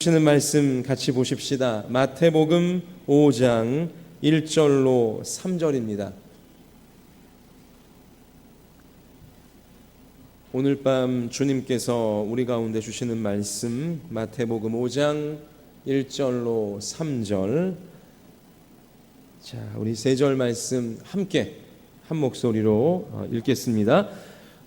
주시는 말씀 같이 보십시다. 마태복음 5장 1절로 3절입니다. 오늘 밤 주님께서 우리 가운데 주시는 말씀 마태복음 5장 1절로 3절. 자, 우리 세 절 말씀 함께 한 목소리로 읽겠습니다.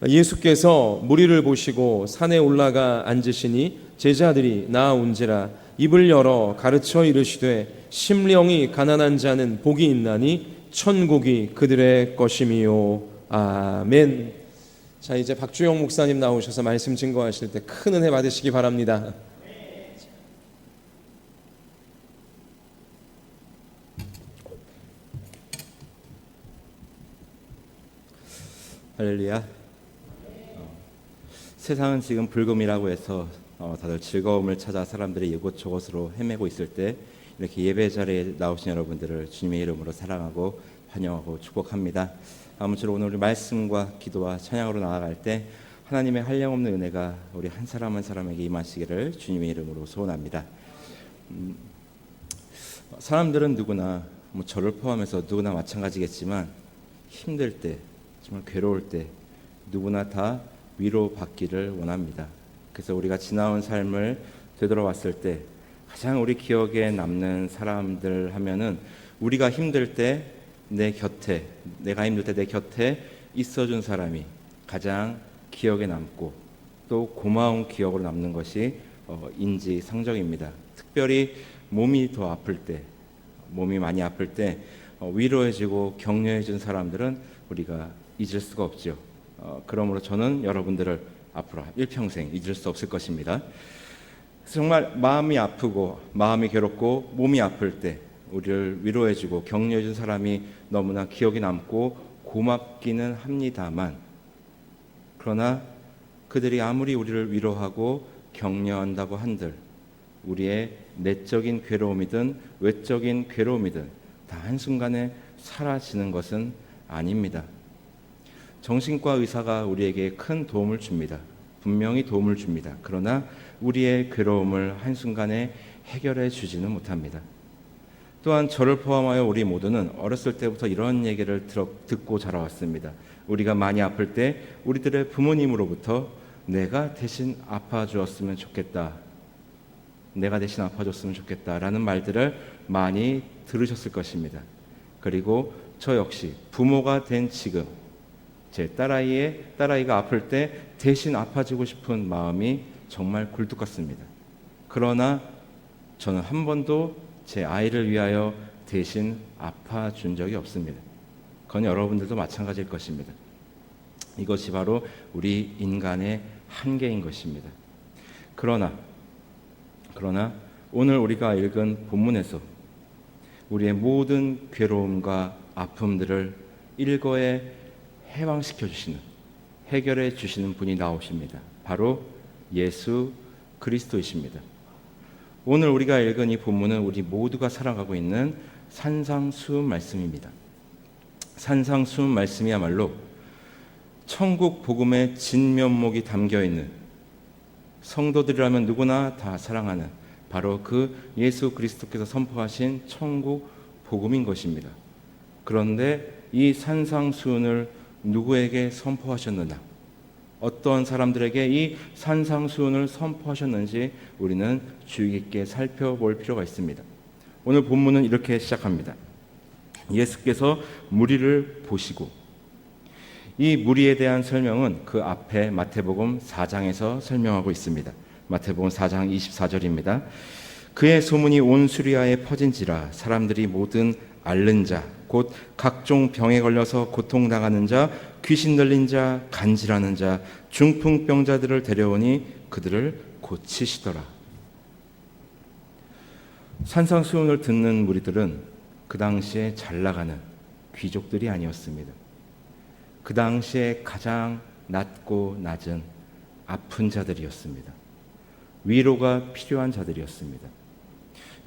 예수께서 무리를 보시고 산에 올라가 앉으시니 제자들이 나아온지라 입을 열어 가르쳐 이르시되 심령이 가난한 자는 복이 있나니 천국이 그들의 것임이요. 아멘. 자, 이제 박주영 목사님 나오셔서 말씀 증거하실 때 큰 은혜 받으시기 바랍니다. 할렐루야. 세상은 지금 불금이라고 해서 다들 즐거움을 찾아 사람들이 이곳저곳으로 헤매고 있을 때 이렇게 예배 자리에 나오신 여러분들을 주님의 이름으로 사랑하고 환영하고 축복합니다. 아무쪼록 오늘 우리 말씀과 기도와 찬양으로 나아갈 때 하나님의 한량없는 은혜가 우리 한 사람 한 사람에게 임하시기를 주님의 이름으로 소원합니다. 사람들은 누구나 저를 포함해서 누구나 마찬가지겠지만 힘들 때 정말 괴로울 때 누구나 다 위로받기를 원합니다. 그래서 우리가 지나온 삶을 되돌아봤을 때 가장 우리 기억에 남는 사람들 하면은 우리가 힘들 때 내 곁에, 내가 힘들 때 내 곁에 있어준 사람이 가장 기억에 남고 또 고마운 기억으로 남는 것이 인지상정입니다. 특별히 몸이 더 아플 때, 몸이 많이 아플 때 위로해주고 격려해준 사람들은 우리가 잊을 수가 없죠. 그러므로 저는 여러분들을 앞으로 일평생 잊을 수 없을 것입니다. 정말 마음이 아프고 마음이 괴롭고 몸이 아플 때 우리를 위로해주고 격려해준 사람이 너무나 기억에 남고 고맙기는 합니다만, 그러나 그들이 아무리 우리를 위로하고 격려한다고 한들 우리의 내적인 괴로움이든 외적인 괴로움이든 다 한순간에 사라지는 것은 아닙니다. 정신과 의사가 우리에게 큰 도움을 줍니다. 분명히 도움을 줍니다. 그러나 우리의 괴로움을 한순간에 해결해 주지는 못합니다. 또한 저를 포함하여 우리 모두는 어렸을 때부터 이런 얘기를 듣고 자라왔습니다. 우리가 많이 아플 때 우리들의 부모님으로부터 내가 대신 아파주었으면 좋겠다, 내가 대신 아파줬으면 좋겠다라는 말들을 많이 들으셨을 것입니다. 그리고 저 역시 부모가 된 지금 제 딸아이가 아플 때 대신 아파주고 싶은 마음이 정말 굴뚝 같습니다. 그러나 저는 한 번도 제 아이를 위하여 대신 아파준 적이 없습니다. 그건 여러분들도 마찬가지일 것입니다. 이것이 바로 우리 인간의 한계인 것입니다. 그러나 오늘 우리가 읽은 본문에서 우리의 모든 괴로움과 아픔들을 일거에 해방시켜 주시는, 해결해 주시는 분이 나오십니다. 바로 예수 그리스도이십니다. 오늘 우리가 읽은 이 본문은 우리 모두가 살아가고 있는 산상수훈 말씀입니다. 산상수훈 말씀이야말로 천국 복음의 진면목이 담겨있는, 성도들이라면 누구나 다 사랑하는 바로 그 예수 그리스도께서 선포하신 천국 복음인 것입니다. 그런데 이 산상수훈을 누구에게 선포하셨느냐, 어떤 사람들에게 이 산상수훈을 선포하셨는지 우리는 주의 깊게 살펴볼 필요가 있습니다. 오늘 본문은 이렇게 시작합니다. 예수께서 무리를 보시고, 이 무리에 대한 설명은 그 앞에 마태복음 4장에서 설명하고 있습니다. 마태복음 4장 24절입니다. 그의 소문이 온 수리아에 퍼진지라 사람들이 모든 앓는 자, 곧 각종 병에 걸려서 고통당하는 자, 귀신 들린 자, 간질하는 자, 중풍병자들을 데려오니 그들을 고치시더라. 산상수훈을 듣는 무리들은 그 당시에 잘 나가는 귀족들이 아니었습니다. 그 당시에 가장 낮고 낮은 아픈 자들이었습니다. 위로가 필요한 자들이었습니다.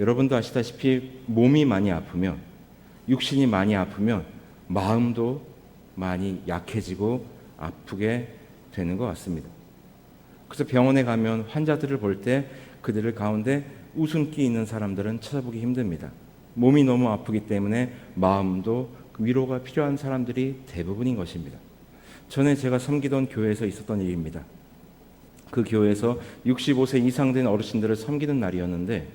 여러분도 아시다시피 몸이 많이 아프면, 육신이 많이 아프면 마음도 많이 약해지고 아프게 되는 것 같습니다. 그래서 병원에 가면 환자들을 볼 때 그들을 가운데 웃음기 있는 사람들은 찾아보기 힘듭니다. 몸이 너무 아프기 때문에 마음도 위로가 필요한 사람들이 대부분인 것입니다. 전에 제가 섬기던 교회에서 있었던 일입니다. 그 교회에서 65세 이상 된 어르신들을 섬기는 날이었는데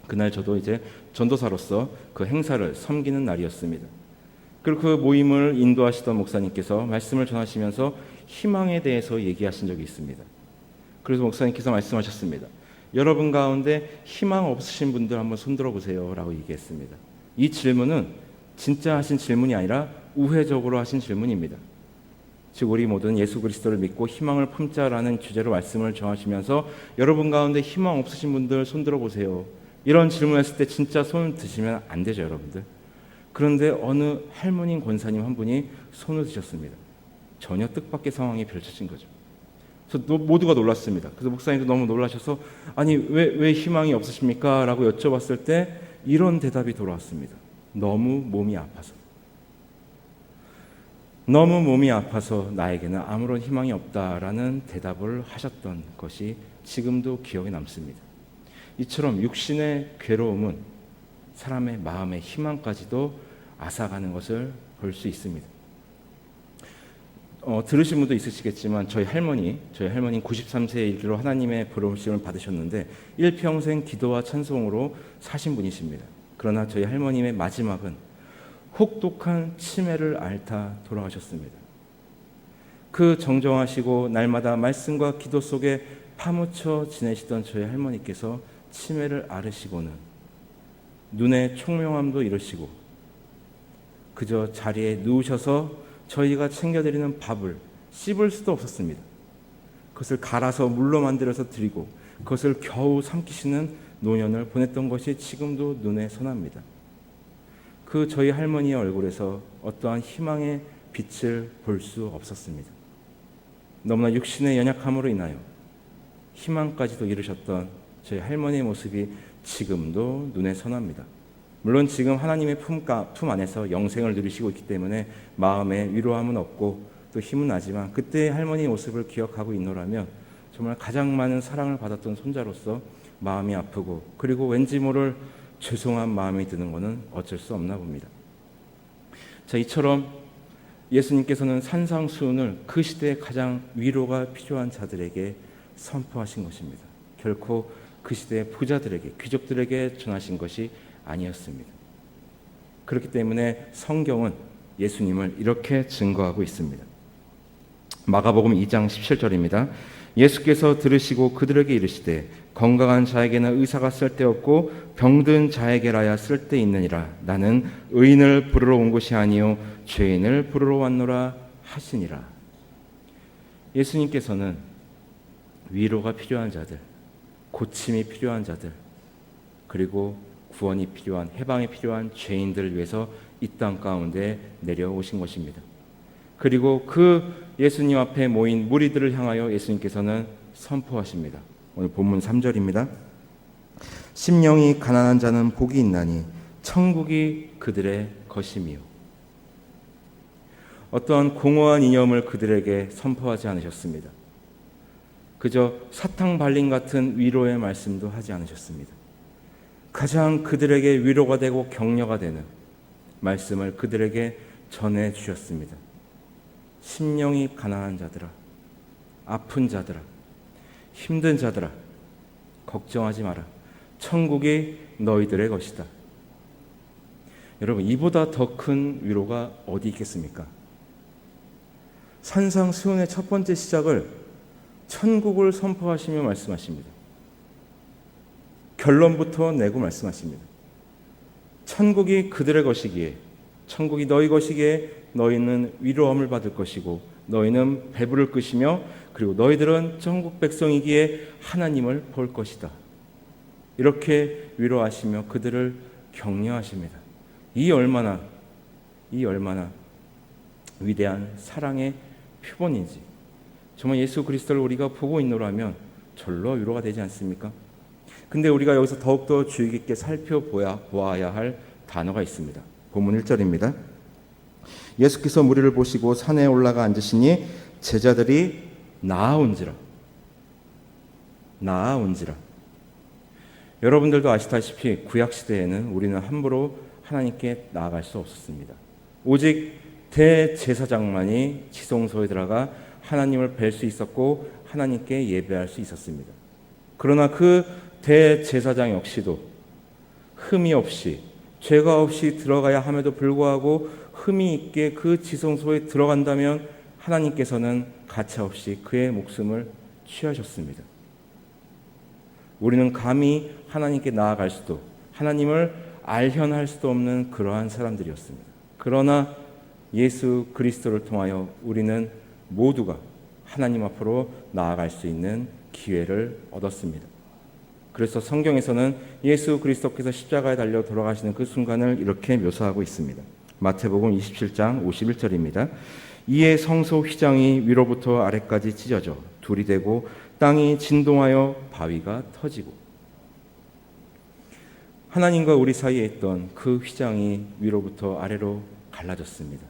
그날 저도 이제 전도사로서 그 행사를 섬기는 날이었습니다. 그리고 그 모임을 인도하시던 목사님께서 말씀을 전하시면서 희망에 대해서 얘기하신 적이 있습니다. 그래서 목사님께서 말씀하셨습니다. 여러분 가운데 희망 없으신 분들 한번 손들어 보세요 라고 얘기했습니다. 이 질문은 진짜 하신 질문이 아니라 우회적으로 하신 질문입니다. 즉 우리 모두는 예수 그리스도를 믿고 희망을 품자라는 주제로 말씀을 전하시면서 여러분 가운데 희망 없으신 분들 손들어 보세요. 이런 질문했을 때 진짜 손을 드시면 안 되죠, 여러분들. 그런데 어느 할머니 권사님 한 분이 손을 드셨습니다. 전혀 뜻밖의 상황이 펼쳐진 거죠. 그래서 모두가 놀랐습니다. 그래서 목사님도 너무 놀라셔서 아니 왜 희망이 없으십니까? 라고 여쭤봤을 때 이런 대답이 돌아왔습니다. 너무 몸이 아파서. 너무 몸이 아파서 나에게는 아무런 희망이 없다라는 대답을 하셨던 것이 지금도 기억에 남습니다. 이처럼 육신의 괴로움은 사람의 마음의 희망까지도 앗아가는 것을 볼 수 있습니다. 들으신 분도 있으시겠지만 저희 할머니는 93세에 이르러 하나님의 부르심을 받으셨는데 일평생 기도와 찬송으로 사신 분이십니다. 그러나 저희 할머님의 마지막은 혹독한 치매를 앓다 돌아가셨습니다. 그 정정하시고 날마다 말씀과 기도 속에 파묻혀 지내시던 저희 할머니께서 치매를 앓으시고는 눈의 총명함도 잃으시고 그저 자리에 누우셔서 저희가 챙겨드리는 밥을 씹을 수도 없었습니다. 그것을 갈아서 물로 만들어서 드리고 그것을 겨우 삼키시는 노년을 보냈던 것이 지금도 눈에 선합니다. 그 저희 할머니의 얼굴에서 어떠한 희망의 빛을 볼 수 없었습니다. 너무나 육신의 연약함으로 인하여 희망까지도 잃으셨던 저희 할머니의 모습이 지금도 눈에 선합니다. 물론 지금 하나님의 품 안에서 영생을 누리시고 있기 때문에 마음에 위로함은 없고 또 힘은 나지만 그때의 할머니의 모습을 기억하고 있노라면 정말 가장 많은 사랑을 받았던 손자로서 마음이 아프고 그리고 왠지 모를 죄송한 마음이 드는 것은 어쩔 수 없나 봅니다. 자, 이처럼 예수님께서는 산상수훈을 그 시대에 가장 위로가 필요한 자들에게 선포하신 것입니다. 결코 그 시대의 부자들에게, 귀족들에게 전하신 것이 아니었습니다. 그렇기 때문에 성경은 예수님을 이렇게 증거하고 있습니다. 마가복음 2장 17절입니다. 예수께서 들으시고 그들에게 이르시되 건강한 자에게는 의사가 쓸데없고 병든 자에게라야 쓸데있느니라. 나는 의인을 부르러 온 것이 아니요 죄인을 부르러 왔노라 하시니라. 예수님께서는 위로가 필요한 자들, 고침이 필요한 자들, 그리고 구원이 필요한, 해방이 필요한 죄인들을 위해서 이 땅 가운데 내려오신 것입니다. 그리고 그 예수님 앞에 모인 무리들을 향하여 예수님께서는 선포하십니다. 오늘 본문 3절입니다. 심령이 가난한 자는 복이 있나니 천국이 그들의 것이미요. 어떠한 공허한 이념을 그들에게 선포하지 않으셨습니다. 그저 사탕 발림 같은 위로의 말씀도 하지 않으셨습니다. 가장 그들에게 위로가 되고 격려가 되는 말씀을 그들에게 전해주셨습니다. 심령이 가난한 자들아, 아픈 자들아, 힘든 자들아, 걱정하지 마라. 천국이 너희들의 것이다. 여러분, 이보다 더 큰 위로가 어디 있겠습니까? 산상수훈의 첫 번째 시작을 천국을 선포하시며 말씀하십니다. 결론부터 내고 말씀하십니다. 천국이 그들의 것이기에, 천국이 너희 것이기에 너희는 위로함을 받을 것이고 너희는 배부를 것이며 그리고 너희들은 천국 백성이기에 하나님을 볼 것이다. 이렇게 위로하시며 그들을 격려하십니다. 이 얼마나 위대한 사랑의 표본인지, 정말 예수 그리스도를 우리가 보고 있노라면 절로 위로가 되지 않습니까? 근데 우리가 여기서 더욱더 주의 깊게 살펴보아야 할 단어가 있습니다. 본문 1절입니다. 예수께서 무리를 보시고 산에 올라가 앉으시니 제자들이 나아온지라. 여러분들도 아시다시피 구약 시대에는 우리는 함부로 하나님께 나아갈 수 없었습니다. 오직 대제사장만이 지성소에 들어가 하나님을 뵐 수 있었고 하나님께 예배할 수 있었습니다. 그러나 그 대제사장 역시도 흠이 없이 죄가 없이 들어가야 함에도 불구하고 흠이 있게 그 지성소에 들어간다면 하나님께서는 가차없이 그의 목숨을 취하셨습니다. 우리는 감히 하나님께 나아갈 수도 하나님을 알현할 수도 없는 그러한 사람들이었습니다. 그러나 예수 그리스도를 통하여 우리는 모두가 하나님 앞으로 나아갈 수 있는 기회를 얻었습니다. 그래서 성경에서는 예수 그리스도께서 십자가에 달려 돌아가시는 그 순간을 이렇게 묘사하고 있습니다. 마태복음 27장 51절입니다. 이에 성소 휘장이 위로부터 아래까지 찢어져 둘이 되고 땅이 진동하여 바위가 터지고. 하나님과 우리 사이에 있던 그 휘장이 위로부터 아래로 갈라졌습니다.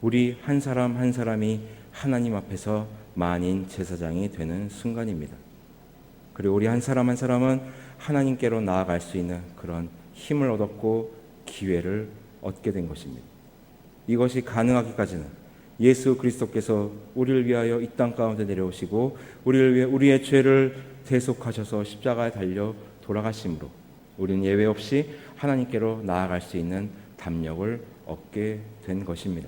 우리 한 사람 한 사람이 하나님 앞에서 만인 제사장이 되는 순간입니다. 그리고 우리 한 사람 한 사람은 하나님께로 나아갈 수 있는 그런 힘을 얻었고 기회를 얻게 된 것입니다. 이것이 가능하기까지는 예수 그리스도께서 우리를 위하여 이 땅 가운데 내려오시고 우리를 위해 우리의 죄를 대속하셔서 십자가에 달려 돌아가심으로 우리는 예외 없이 하나님께로 나아갈 수 있는 담력을 얻게 된 것입니다.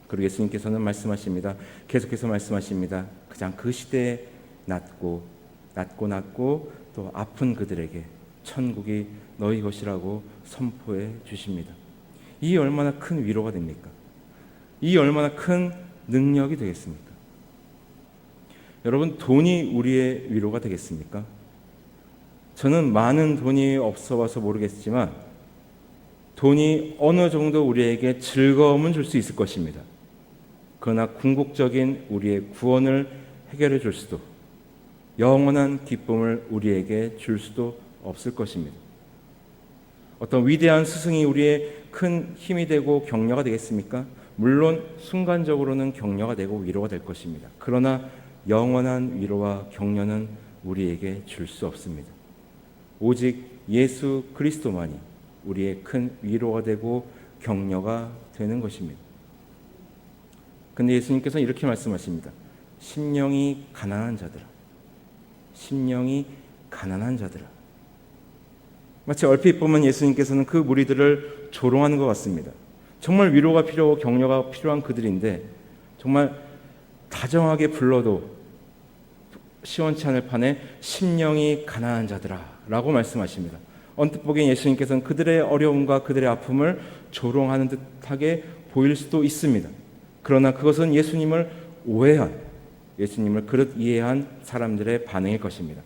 그리고 예수님께서는 말씀하십니다. 계속해서 말씀하십니다. 그냥 그 시대에 낮고 또 아픈 그들에게 천국이 너희 것이라고 선포해 주십니다. 이 얼마나 큰 위로가 됩니까? 이 얼마나 큰 능력이 되겠습니까? 여러분, 돈이 우리의 위로가 되겠습니까? 저는 많은 돈이 없어 봐서 모르겠지만 돈이 어느 정도 우리에게 즐거움은 줄 수 있을 것입니다. 그러나 궁극적인 우리의 구원을 해결해 줄 수도 영원한 기쁨을 우리에게 줄 수도 없을 것입니다. 어떤 위대한 스승이 우리의 큰 힘이 되고 격려가 되겠습니까? 물론 순간적으로는 격려가 되고 위로가 될 것입니다. 그러나 영원한 위로와 격려는 우리에게 줄 수 없습니다. 오직 예수 그리스도만이 우리의 큰 위로가 되고 격려가 되는 것입니다. 근데 예수님께서는 이렇게 말씀하십니다. 심령이 가난한 자들아, 심령이 가난한 자들아. 마치 얼핏 보면 예수님께서는 그 무리들을 조롱하는 것 같습니다. 정말 위로가 필요하고 격려가 필요한 그들인데 정말 다정하게 불러도 시원치 않을 판에 심령이 가난한 자들아 라고 말씀하십니다. 언뜻 보기엔 예수님께서는 그들의 어려움과 그들의 아픔을 조롱하는 듯하게 보일 수도 있습니다. 그러나 그것은 예수님을 오해한, 예수님을 그릇 이해한 사람들의 반응일 것입니다.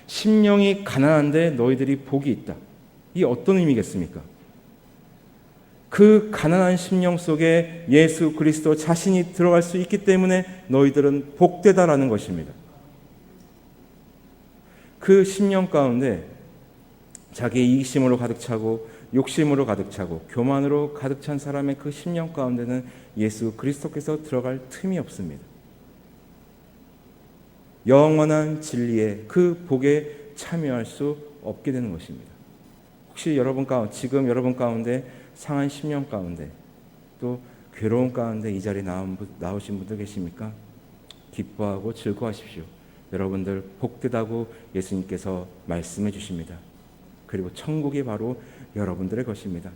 심령이 가난한데 너희들이 복이 있다. 이 어떤 의미겠습니까? 그 가난한 심령 속에 예수 그리스도 자신이 들어갈 수 있기 때문에 너희들은 복되다라는 것입니다. 그 심령 가운데 자기의 이기심으로 가득 차고 욕심으로 가득 차고 교만으로 가득 찬 사람의 그 심령 가운데는 예수 그리스도께서 들어갈 틈이 없습니다. 영원한 진리의 그 복에 참여할 수 없게 되는 것입니다. 혹시 지금 여러분 가운데 상한 심령 가운데 또 괴로운 가운데 이 자리에 나오신 분들 계십니까? 기뻐하고 즐거워하십시오. 여러분들 복되다고 예수님께서 말씀해 주십니다. 그리고 천국이 바로 여러분들의 것입니다.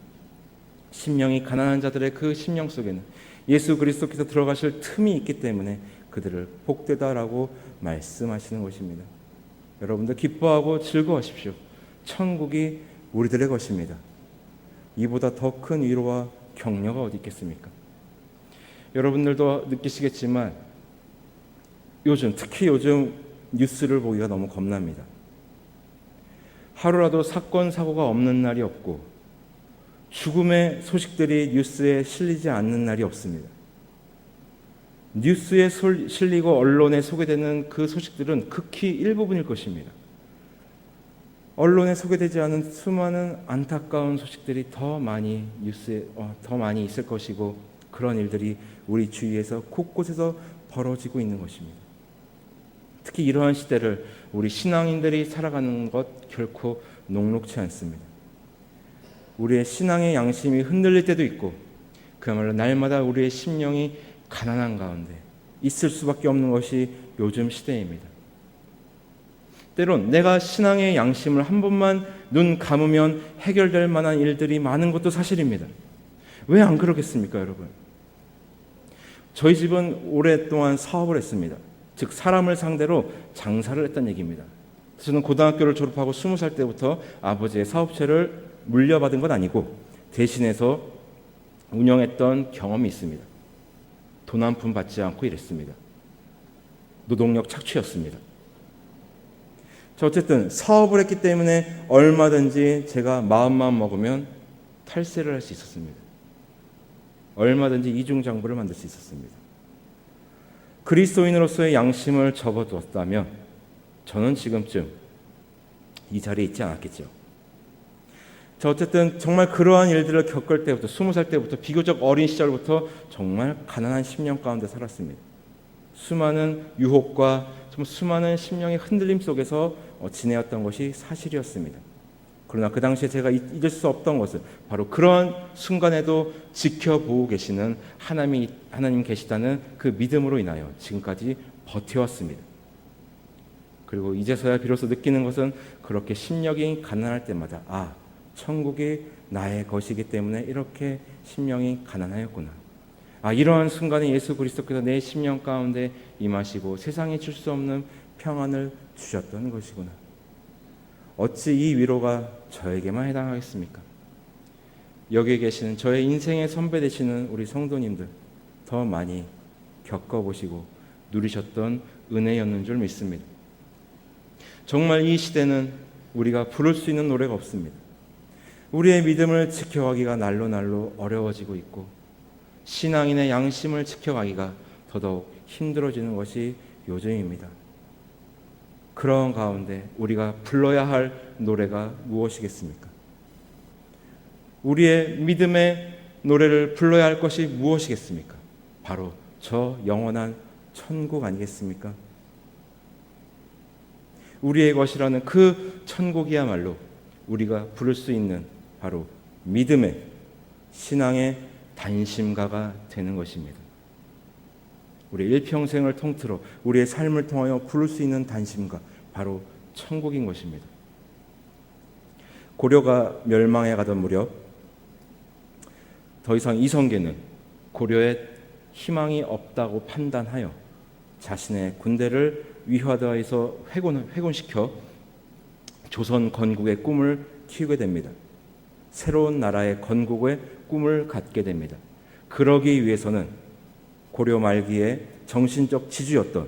심령이 가난한 자들의 그 심령 속에는 예수 그리스도께서 들어가실 틈이 있기 때문에 그들을 복되다라고 말씀하시는 것입니다. 여러분들 기뻐하고 즐거워하십시오. 천국이 우리들의 것입니다. 이보다 더 큰 위로와 격려가 어디 있겠습니까? 여러분들도 느끼시겠지만 특히 요즘 뉴스를 보기가 너무 겁납니다. 하루라도 사건, 사고가 없는 날이 없고 죽음의 소식들이 뉴스에 실리지 않는 날이 없습니다. 뉴스에 실리고 언론에 소개되는 그 소식들은 극히 일부분일 것입니다. 언론에 소개되지 않은 수많은 안타까운 소식들이 더 많이 뉴스에 더 많이 있을 것이고 그런 일들이 우리 주위에서 곳곳에서 벌어지고 있는 것입니다. 특히 이러한 시대를 우리 신앙인들이 살아가는 것 결코 녹록치 않습니다. 우리의 신앙의 양심이 흔들릴 때도 있고 그야말로 날마다 우리의 심령이 가난한 가운데 있을 수밖에 없는 것이 요즘 시대입니다. 때론 내가 신앙의 양심을 한 번만 눈 감으면 해결될 만한 일들이 많은 것도 사실입니다. 왜 안 그러겠습니까, 여러분? 저희 집은 오랫동안 사업을 했습니다. 즉 사람을 상대로 장사를 했다는 얘기입니다. 저는 고등학교를 졸업하고 20살 때부터 아버지의 사업체를 물려받은 건 아니고 대신해서 운영했던 경험이 있습니다. 돈 한 푼 받지 않고 일했습니다. 노동력 착취였습니다. 자, 어쨌든 사업을 했기 때문에 얼마든지 제가 마음만 먹으면 탈세를 할 수 있었습니다. 얼마든지 이중장부를 만들 수 있었습니다. 그리스도인으로서의 양심을 접어두었다면 저는 지금쯤 이 자리에 있지 않았겠죠. 자, 어쨌든 정말 그러한 일들을 겪을 때부터 20살 때부터 비교적 어린 시절부터 정말 가난한 심령 가운데 살았습니다. 수많은 유혹과 수많은 심령의 흔들림 속에서 지내었던 것이 사실이었습니다. 그러나 그 당시에 제가 잊을 수 없던 것은 바로 그런 순간에도 지켜보고 계시는 하나님 계시다는 그 믿음으로 인하여 지금까지 버텨왔습니다. 그리고 이제서야 비로소 느끼는 것은 그렇게 심령이 가난할 때마다 천국이 나의 것이기 때문에 이렇게 심령이 가난하였구나. 이러한 순간에 예수 그리스도께서 내 심령 가운데 임하시고 세상에 줄 수 없는 평안을 주셨던 것이구나. 어찌 이 위로가 저에게만 해당하겠습니까? 여기에 계시는 저의 인생의 선배 되시는 우리 성도님들 더 많이 겪어보시고 누리셨던 은혜였는 줄 믿습니다. 정말 이 시대는 우리가 부를 수 있는 노래가 없습니다. 우리의 믿음을 지켜가기가 날로 날로 어려워지고 있고 신앙인의 양심을 지켜가기가 더더욱 힘들어지는 것이 요즘입니다. 그런 가운데 우리가 불러야 할 노래가 무엇이겠습니까? 우리의 믿음의 노래를 불러야 할 것이 무엇이겠습니까? 바로 저 영원한 천국 아니겠습니까? 우리의 것이라는 그 천국이야말로 우리가 부를 수 있는 바로 믿음의 신앙의 단심가가 되는 것입니다. 우리 일평생을 통틀어 우리의 삶을 통하여 부를 수 있는 단심가 바로 천국인 것입니다. 고려가 멸망해 가던 무렵 더 이상 이성계는 고려에 희망이 없다고 판단하여 자신의 군대를 위화도에서 회군시켜 조선 건국의 꿈을 키우게 됩니다. 새로운 나라의 건국의 꿈을 갖게 됩니다. 그러기 위해서는 고려 말기에 정신적 지주였던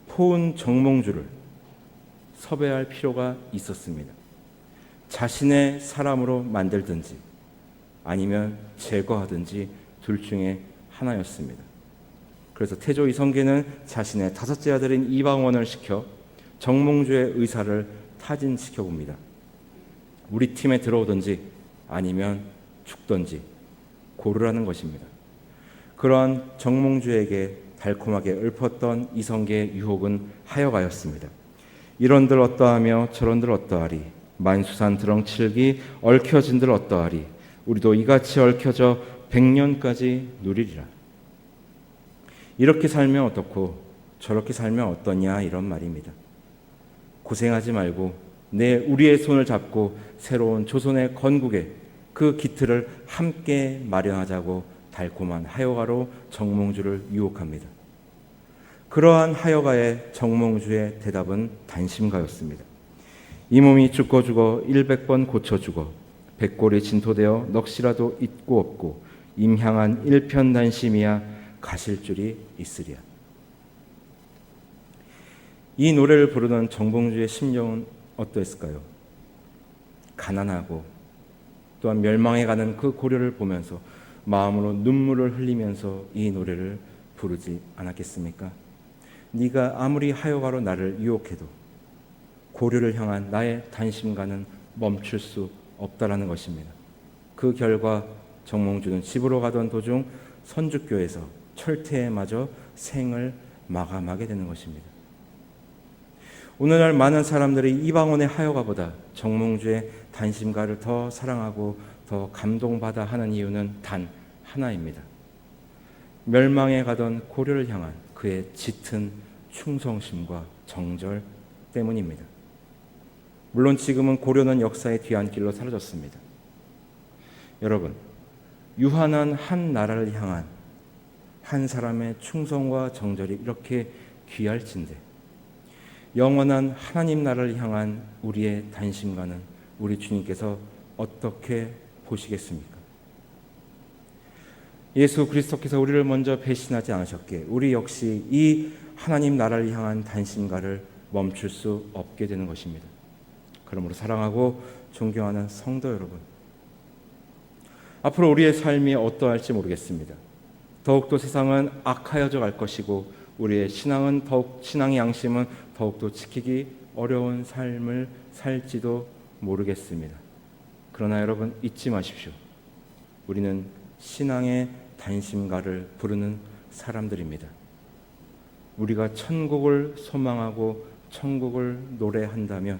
포은 정몽주를 섭외할 필요가 있었습니다. 자신의 사람으로 만들든지 아니면 제거하든지 둘 중에 하나였습니다. 그래서 태조 이성계는 자신의 5째 아들인 이방원을 시켜 정몽주의 의사를 타진시켜 봅니다. 우리 팀에 들어오든지 아니면 죽든지 고르라는 것입니다. 그러한 정몽주에게 달콤하게 읊었던 이성계의 유혹은 하여가였습니다. 이런들 어떠하며 저런들 어떠하리. 만수산 드렁칠기 얽혀진들 어떠하리. 우리도 이같이 얽혀져 100년까지 누리리라. 이렇게 살면 어떻고 저렇게 살면 어떠냐 이런 말입니다. 고생하지 말고 우리의 손을 잡고 새로운 조선의 건국에 그 기틀을 함께 마련하자고 달콤한 하여가로 정몽주를 유혹합니다. 그러한 하여가의 정몽주의 대답은 단심가였습니다. 이 몸이 죽고 죽어 100번 고쳐 죽어 백골이 진토되어 넋이라도 있고 없고 임향한 일편단심이야 가실 줄이 있으랴. 이 노래를 부르는 정봉주의 심령은 어떠했을까요? 가난하고 또한 멸망해가는 그 고려를 보면서 마음으로 눈물을 흘리면서 이 노래를 부르지 않았겠습니까? 네가 아무리 하여가로 나를 유혹해도 고려를 향한 나의 단심가는 멈출 수 없다라는 것입니다. 그 결과 정몽주는 집으로 가던 도중 선주교에서 철퇴에 맞아 생을 마감하게 되는 것입니다. 오늘날 많은 사람들이 이방원의 하여가보다 정몽주의 단심가를 더 사랑하고 더 감동받아 하는 이유는 단 하나입니다. 멸망에 가던 고려를 향한 그의 짙은 충성심과 정절 때문입니다. 물론 지금은 고려는 역사의 뒤안길로 사라졌습니다. 여러분, 유한한 한 나라를 향한 한 사람의 충성과 정절이 이렇게 귀할진데 영원한 하나님 나라를 향한 우리의 단심과는 우리 주님께서 어떻게 보시겠습니까? 예수 그리스도께서 우리를 먼저 배신하지 않으셨기에 우리 역시 이 하나님 나라를 향한 단심과를 멈출 수 없게 되는 것입니다. 그러므로 사랑하고 존경하는 성도 여러분, 앞으로 우리의 삶이 어떠할지 모르겠습니다. 더욱더 세상은 악하여져 갈 것이고 우리의 신앙의 양심은 더욱더 지키기 어려운 삶을 살지도 모르겠습니다. 그러나 여러분 잊지 마십시오. 우리는 신앙의 단심가를 부르는 사람들입니다. 우리가 천국을 소망하고 천국을 노래한다면,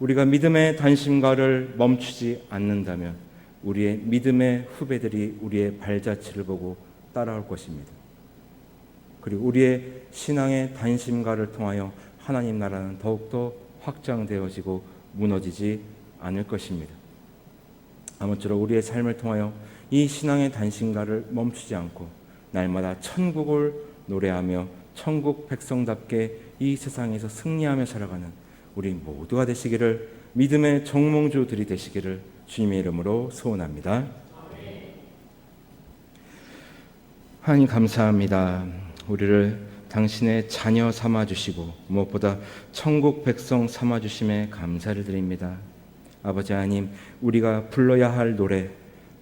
우리가 믿음의 단심가를 멈추지 않는다면 우리의 믿음의 후배들이 우리의 발자취를 보고 따라올 것입니다. 그리고 우리의 신앙의 단심가를 통하여 하나님 나라는 더욱더 확장되어지고 무너지지 않을 것입니다. 아무쪼록 우리의 삶을 통하여 이 신앙의 단심가를 멈추지 않고 날마다 천국을 노래하며 천국 백성답게 이 세상에서 승리하며 살아가는 우리 모두가 되시기를, 믿음의 정몽주들이 되시기를 주님의 이름으로 소원합니다. 하나님 감사합니다. 우리를 당신의 자녀 삼아주시고 무엇보다 천국 백성 삼아주심에 감사를 드립니다. 아버지 하나님, 우리가 불러야 할 노래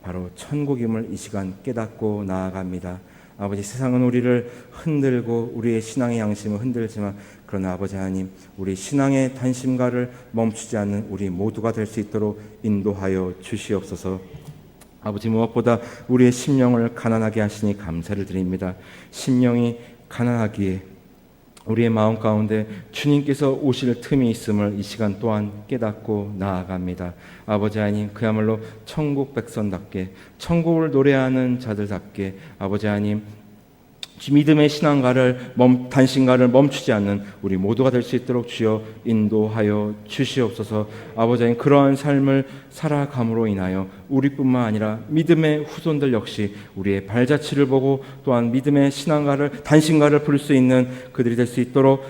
바로 천국임을 이 시간 깨닫고 나아갑니다. 아버지, 세상은 우리를 흔들고 우리의 신앙의 양심을 흔들지만 그러나 아버지 하나님, 우리 신앙의 단심가를 멈추지 않는 우리 모두가 될 수 있도록 인도하여 주시옵소서. 아버지, 무엇보다 우리의 심령을 가난하게 하시니 감사를 드립니다. 심령이 가난하기에 우리의 마음 가운데 주님께서 오실 틈이 있음을 이 시간 또한 깨닫고 나아갑니다. 아버지 하나님, 그야말로 천국 백성답게 천국을 노래하는 자들답게 아버지 하나님, 믿음의 단심가를 멈추지 않는 우리 모두가 될 수 있도록 주여 인도하여 주시옵소서. 아버지 하나님, 그러한 삶을 살아감으로 인하여 우리뿐만 아니라 믿음의 후손들 역시 우리의 발자취를 보고 또한 믿음의 단심가를 부를 수 있는 그들이 될 수 있도록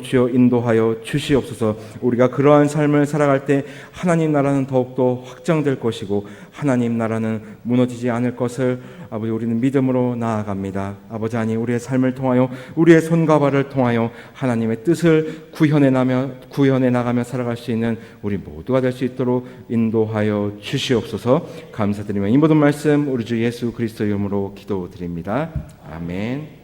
주여 인도하여 주시옵소서. 우리가 그러한 삶을 살아갈 때 하나님 나라는 더욱더 확장될 것이고 하나님 나라는 무너지지 않을 것을 아버지 우리는 믿음으로 나아갑니다. 아버지 하나님, 우리의 삶을 통하여 우리의 손과 발을 통하여 하나님의 뜻을 구현해 나가며 살아갈 수 있는 우리 모두가 될 수 있도록 인도하여 주시옵소서. 감사드리며 이 모든 말씀 우리 주 예수 그리스도의 이름으로 기도드립니다. 아멘.